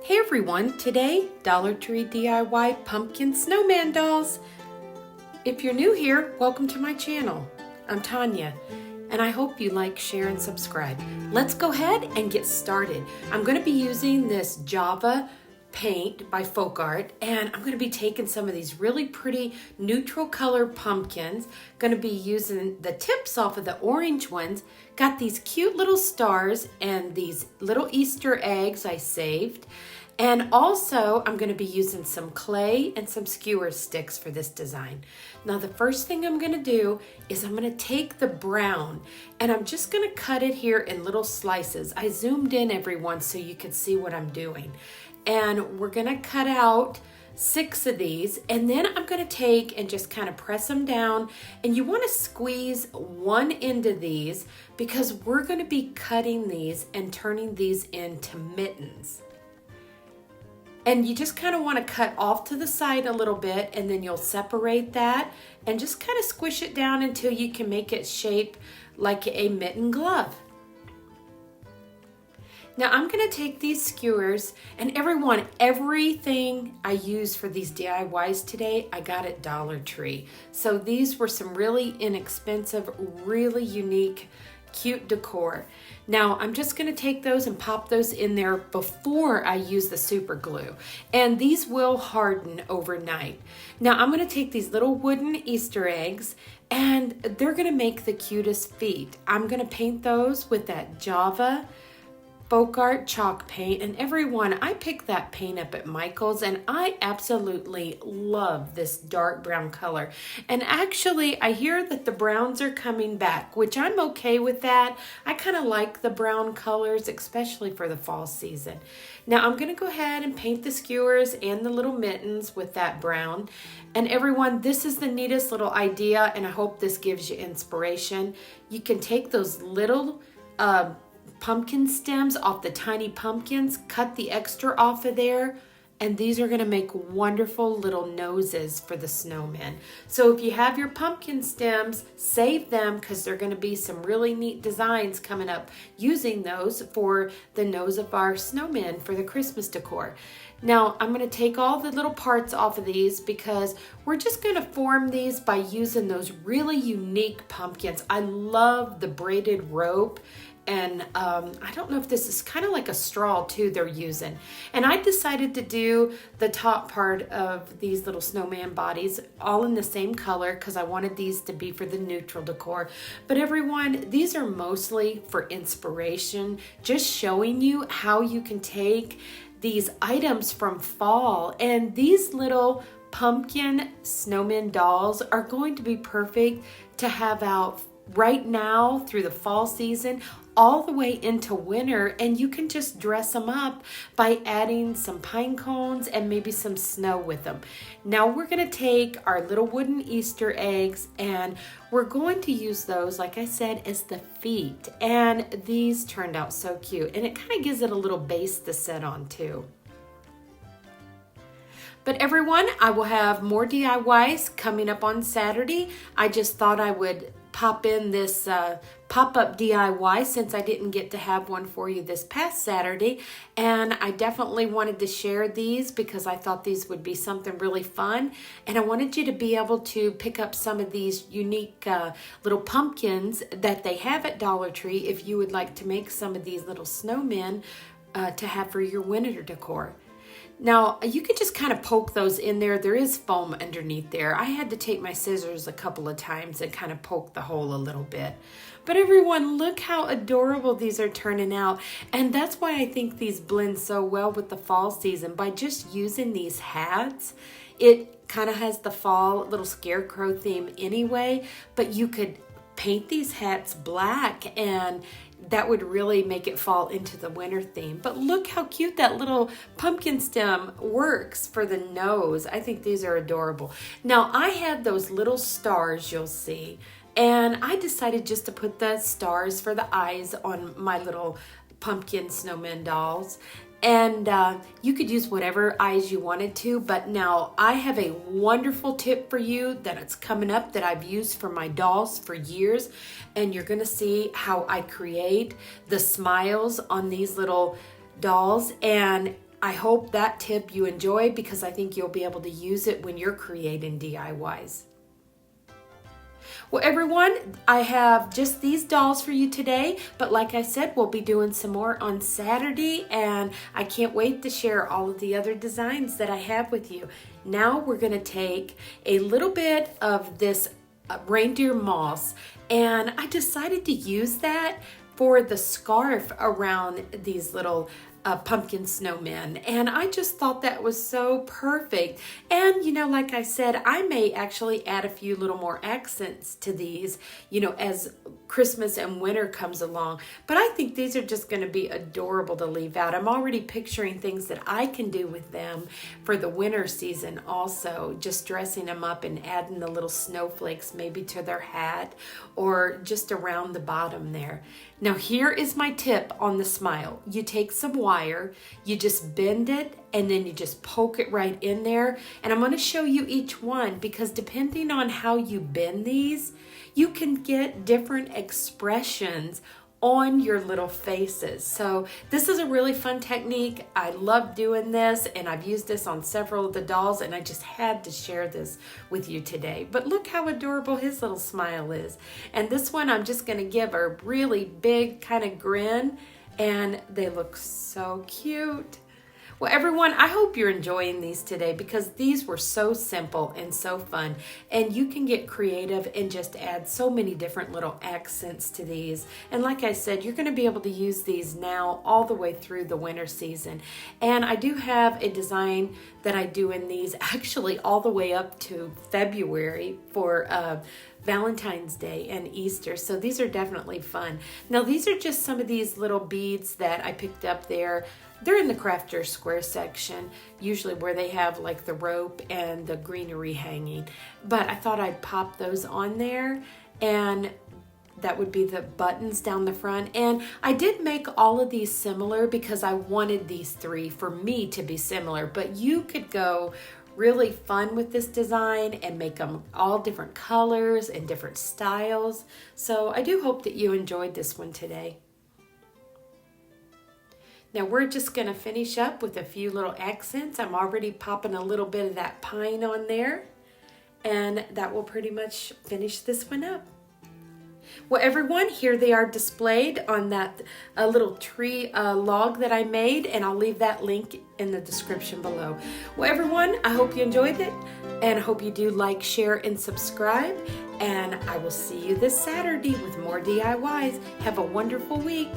Hey everyone, today Dollar Tree DIY pumpkin snowman dolls. If you're new here, welcome to my channel. I'm Tanya and I hope you like, share, and subscribe. Let's go ahead and get started. I'm going to be using this Java paint by FolkArt, and I'm going to be taking some of these really pretty neutral color pumpkins. Going to be using the tips off of the orange ones. Got these cute little stars and these little Easter eggs I saved. And also, I'm going to be using some clay and some skewer sticks for this design. Now, the first thing I'm going to do is I'm going to take the brown and I'm just going to cut it here in little slices. I zoomed in everyone so you could see what I'm doing. And we're going to cut out 6 of these, and then I'm going to take and just kind of press them down, and you want to squeeze one end of these because we're going to be cutting these and turning these into mittens. And you just kind of want to cut off to the side a little bit, and then you'll separate that and just kind of squish it down until you can make it shape like a mitten glove. Now I'm going to take these skewers, and everything I use for these DIYs today, I got at Dollar Tree. So these were some really inexpensive, really unique, cute decor. Now I'm just going to take those and pop those in there before I use the super glue. And these will harden overnight. Now I'm going to take these little wooden Easter eggs, and they're going to make the cutest feet. I'm going to paint those with that Java FolkArt chalk paint, and I picked that paint up at Michael's, and I absolutely love this dark brown color. And actually I hear that the browns are coming back, which I'm okay with that. I kind of like the brown colors, especially for the fall season. Now I'm going to go ahead and paint the skewers and the little mittens with that brown. And this is the neatest little idea, and I hope this gives you inspiration. You can take those little pumpkin stems off the tiny pumpkins, cut the extra off of there, and these are going to make wonderful little noses for the snowmen. So if you have your pumpkin stems, save them, because they're going to be some really neat designs coming up using those for the nose of our snowmen for the Christmas decor. Now I'm going to take all the little parts off of these because we're just going to form these by using those really unique pumpkins. I love the braided rope. And I don't know if this is kind of like a straw too they're using. And I decided to do the top part of these little snowman bodies all in the same color because I wanted these to be for the neutral decor. But these are mostly for inspiration, just showing you how you can take these items from fall, and these little pumpkin snowman dolls are going to be perfect to have out right now through the fall season all the way into winter, and you can just dress them up by adding some pine cones and maybe some snow with them. Now we're going to take our little wooden Easter eggs, and we're going to use those, like I said, as the feet. And these turned out so cute, and it kind of gives it a little base to set on too. But I will have more DIYs coming up on Saturday. I just thought I would pop in this pop-up DIY since I didn't get to have one for you this past Saturday. And I definitely wanted to share these because I thought these would be something really fun. And I wanted you to be able to pick up some of these unique little pumpkins that they have at Dollar Tree if you would like to make some of these little snowmen to have for your winter decor. Now, you can just kind of poke those in there. There is foam underneath there. I had to take my scissors a couple of times and kind of poke the hole a little bit. But look how adorable these are turning out. And that's why I think these blend so well with the fall season. By just using these hats, it kind of has the fall little scarecrow theme anyway. But you could paint these hats black, and that would really make it fall into the winter theme. But look how cute that little pumpkin stem works for the nose. I think these are adorable. Now I had those little stars you'll see, and I decided just to put the stars for the eyes on my little pumpkin snowman dolls. And you could use whatever eyes you wanted to, but now I have a wonderful tip for you that it's coming up that I've used for my dolls for years, and you're going to see how I create the smiles on these little dolls. And I hope that tip you enjoy because I think you'll be able to use it when you're creating DIYs. Well, everyone, I have just these dolls for you today, but like I said, we'll be doing some more on Saturday, and I can't wait to share all of the other designs that I have with you. Now we're going to take a little bit of this reindeer moss, and I decided to use that for the scarf around these little pumpkin snowmen, and I just thought that was so perfect. And you know, like I said, I may actually add a few little more accents to these, you know, as Christmas and winter comes along, but I think these are just going to be adorable to leave out. I'm already picturing things that I can do with them for the winter season also, just dressing them up and adding the little snowflakes maybe to their hat or just around the bottom there. Now here is my tip on the smile. You take some wire, you just bend it, and then you just poke it right in there. And I'm going to show you each one because depending on how you bend these, you can get different expressions on your little faces. So this is a really fun technique. I love doing this, and I've used this on several of the dolls, and I just had to share this with you today. But look how adorable his little smile is. And this one I'm just going to give a really big kind of grin, and they look so cute. Well, everyone, I hope you're enjoying these today because these were so simple and so fun. And you can get creative and just add so many different little accents to these. And like I said, you're going to be able to use these now all the way through the winter season. And I do have a design that I do in these actually all the way up to February for Valentine's Day and Easter. So these are definitely fun. Now these are just some of these little beads that I picked up there. They're in the Crafter Square section, usually where they have like the rope and the greenery hanging. But I thought I'd pop those on there, and that would be the buttons down the front. And I did make all of these similar because I wanted these three for me to be similar, but you could go really fun with this design and make them all different colors and different styles. So I do hope that you enjoyed this one today. Now we're just going to finish up with a few little accents. I'm already popping a little bit of that pine on there, and that will pretty much finish this one up. Well, everyone, here they are displayed on that little tree log that I made, and I'll leave that link in the description below. Well, everyone, I hope you enjoyed it, and I hope you do like, share, and subscribe, and I will see you this Saturday with more DIYs. Have a wonderful week.